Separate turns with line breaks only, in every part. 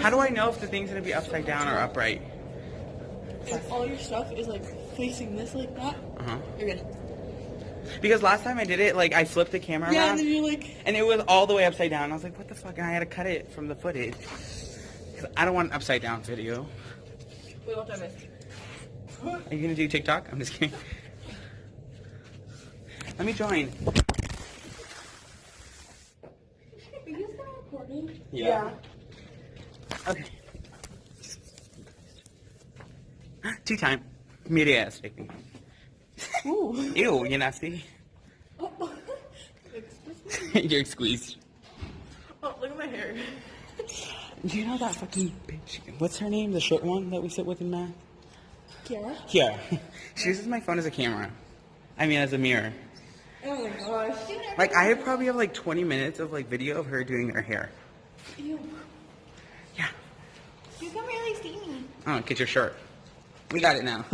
How do I know if the thing's gonna be upside down or upright?
If all your stuff is like facing this like that, you're good.
Because last time I did it, like I flipped the camera
Yeah,
around,
and then you're like,
and it was all the way upside down. I was like, what the fuck? And I had to cut it from the footage. Because I don't want an upside down video.
wait, what time is it?
Are you gonna do TikTok? I'm just kidding. Let me join.
Are you still recording?
Yeah. Okay. Tea time. Media ass taking.
Ooh.
Ew, you nasty.
Excuse me?
You're squeezed.
Oh, look at my hair.
Do you know that fucking bitch? What's her name? The short one that we sit with in math?
Kiara?
Yeah. She uses my phone as a camera. I mean, as a mirror.
Oh my gosh.
Like, I probably have like 20 minutes of like video of her doing her hair.
Ew.
Yeah.
You can really see me.
Oh, get your shirt. We got it now.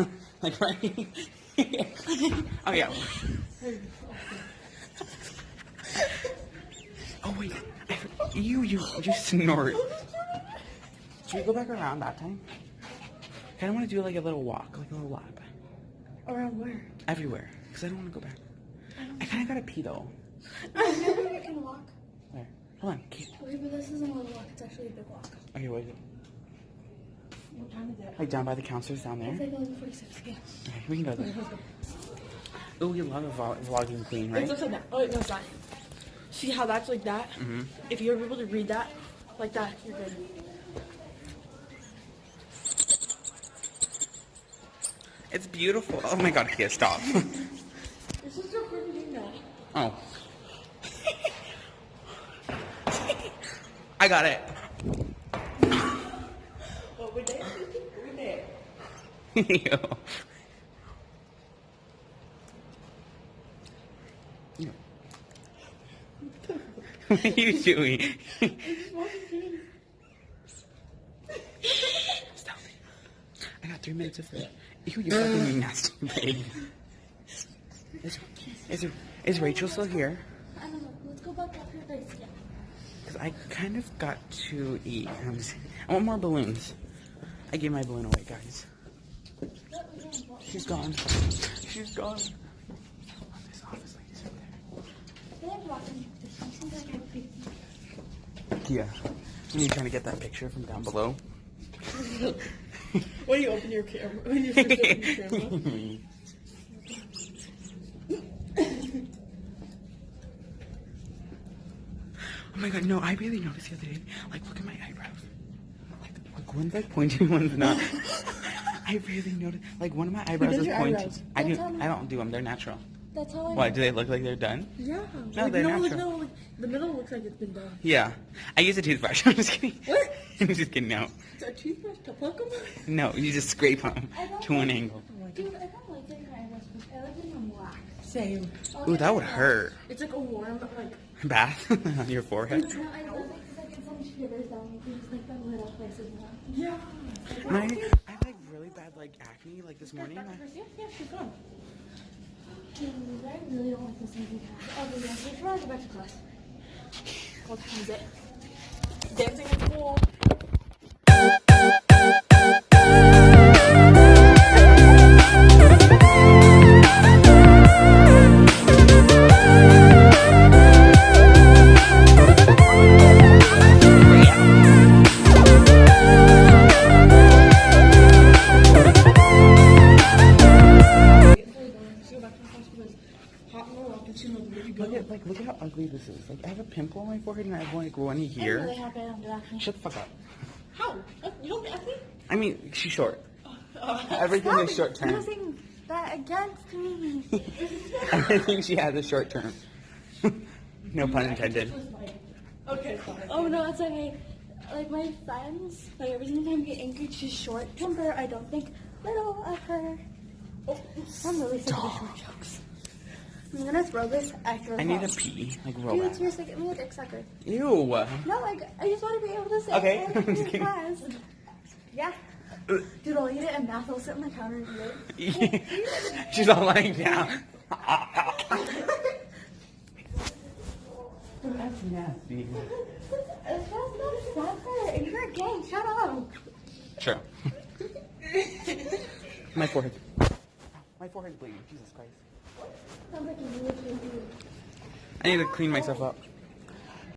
Like, right? Oh, yeah. Oh, wait. You snort. Should we go back around that time? I kind of want to do like a little walk, like a little lap.
Around where?
Everywhere. Because I don't want to go back. I kind of got to pee, though.
Remember you can walk.
Where? Hold on. Keep.
Okay, but this isn't a little walk. It's actually a big walk.
Okay, what is it?
What time is it?
Like down by the counselors down there?
It's like 11:46. Yeah.
Okay, we can go there. Oh, we love a vlogging queen, right?
It's upside down. Oh, wait, no, it's not. See how that's like that?
Mm-hmm.
If you're able to read that, like that, you're good.
It's beautiful. Oh my god, Kia, stop.
This is so pretty doing that.
Oh. I got it.
Oh, we're there. We're there.
Ew. What are you doing? Stop it. I got 3 minutes of food. Ew, you fucking nasty pig. Is Rachel still here?
I don't know. Let's go back up here first. Yeah.
Because I kind of got to eat. I want more balloons. I gave my balloon away, guys. She's gone. She's gone. This office lady's over there. Yeah. Are you trying to get that picture from down below?
When you open your camera, when you first open your camera.
Oh my god, no, I really noticed the other day. Like, look at my eyebrows. Like one's like pointy, one's not. I really noticed. Like, one of my eyebrows is
your
pointy.
eyebrows?
I don't do them. They're natural.
That's how I.
Why, do they look like they're done?
Yeah.
No,
like,
they're
no, like,
natural.
no, like, the middle looks like it's been done.
Yeah. I use a toothbrush. I'm just kidding.
What?
I'm just kidding, no.
It's a toothbrush to pluck them?
No, you just scrape them to an angle.
Dude, I don't like it in my eyebrows. I like it in black.
Same.
Ooh, that would hurt.
It's like a warm, like,
Bath on your forehead.
No, I love it because I get some shivers down me. Just like the little places.
yeah.
I have like really bad like acne like this morning.
Yeah, she's gone.
Dude, I really don't like this movie. Oh, but yeah, we should probably go back to class.
What time is it? Dancing at school.
Look at how ugly this is. Like, I have a pimple on my forehead and I have like one
I'm
here.
really happy I don't do acne.
Shut the fuck up.
How? You don't get me?
I mean, she's short. Everything is short term.
Using that against me.
Everything she has is short term. No pun intended.
Okay, fine.
Oh no, it's okay. Like my friends, like every single time we get angry, she's short temper. I don't think little of her. Oh, I'm really sick of the short jokes. I'm gonna throw this at your
I need a
house.
pee. Like, real
Dude,
bad.
seriously, get me a dick sucker.
Ew.
No, like, I just want to be able to say
Okay,
it
I'm just
in
kidding.
class. Yeah. Dude, I'll eat it and math will sit on the counter and eat it.
She's all lying down. That's nasty.
That's not sucker. You're gay. Shut
True. My forehead. My forehead's bleeding. Jesus Christ.
Sounds like a really good.
I need to clean myself up.